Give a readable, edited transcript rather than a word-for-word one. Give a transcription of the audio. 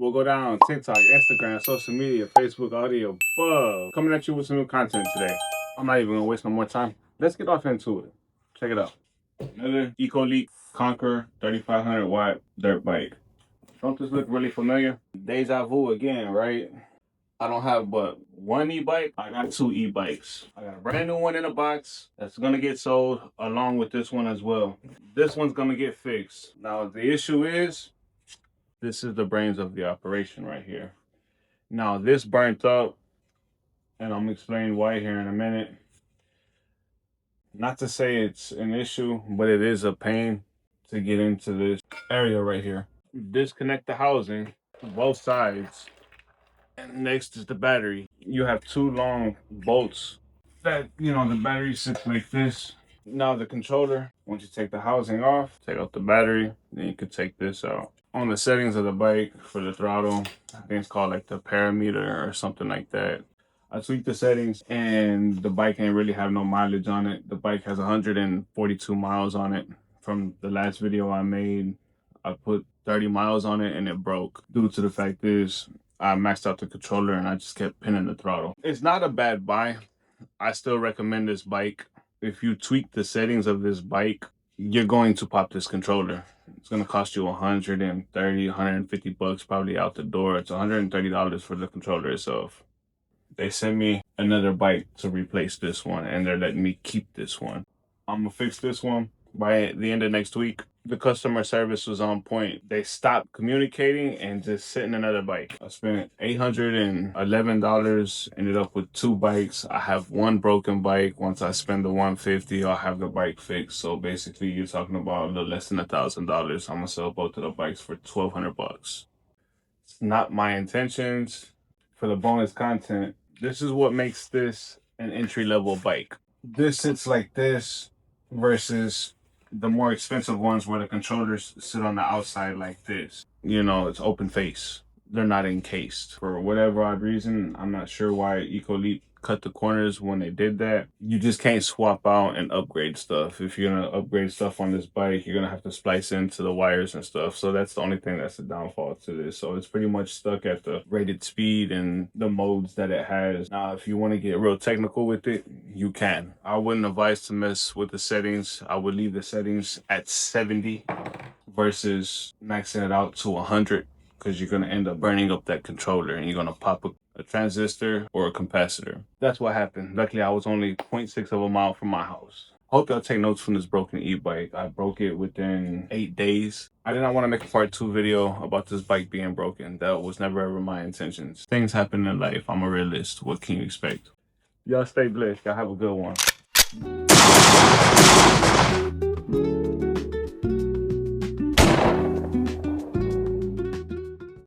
We'll go down TikTok, Instagram, social media, Facebook, audio, above. Coming at you with some new content today. I'm not even gonna waste no more time. Let's get off into it. Check it out. Another EcoLeap Conqueror 3500 watt dirt bike. Don't this look really familiar? Deja vu again, right? I don't have but one e-bike. I got two e-bikes. I got a brand new one in a box that's gonna get sold along with this one as well. This one's gonna get fixed. Now the issue is, this is the brains of the operation right here. Now this burnt up, and I'm gonna explain why here in a minute. Not to say it's an issue, but it is a pain to get into this area right here. Disconnect the housing, both sides. And next is the battery. You have two long bolts that, the battery sits like this. Now the controller, once you take the housing off, take out the battery, then you can take this out. On the settings of the bike for the throttle, I think it's called like the parameter or something like that. I tweaked the settings and the bike ain't really have no mileage on it. The bike has 142 miles on it. From the last video I made, I put 30 miles on it and it broke. Due to the fact is, I maxed out the controller and I just kept pinning the throttle. It's not a bad buy. I still recommend this bike. If you tweak the settings of this bike, you're going to pop this controller. It's going to cost you 130, 150 bucks probably out the door. It's $130 for the controller itself. They sent me another bike to replace this one and they're letting me keep this one. I'm going to fix this one by the end of next week. The customer service was on point. They stopped communicating and just sent another bike. I spent $811, ended up with two bikes. I have one broken bike. Once I spend the $150, I'll have the bike fixed. So basically you're talking about a little less than $1,000. I'm gonna sell both of the bikes for 1,200 bucks. It's not my intentions. For the bonus content, this is what makes this an entry-level bike. This sits like this versus the more expensive ones where the controllers sit on the outside like this. It's open face. They're not encased. For whatever odd reason, I'm not sure why EcoLeap cut the corners when they did that. You just can't swap out and upgrade stuff. If you're gonna upgrade stuff on this bike, you're gonna have to splice into the wires and stuff. So that's the only thing that's the downfall to this. So it's pretty much stuck at the rated speed and the modes that it has. Now, if you want to get real technical with it, you can. I wouldn't advise to mess with the settings. I would leave the settings at 70 versus maxing it out to 100. Because you're going to end up burning up that controller and you're going to pop a transistor or a capacitor. That's what happened. Luckily, I was only 0.6 of a mile from my house. Hope y'all take notes from this broken e-bike. I broke it within 8 days. I did not want to make a part 2 video about this bike being broken. That was never ever my intentions. Things happen in life. I'm a realist. What can you expect? Y'all stay blessed. Y'all have a good one.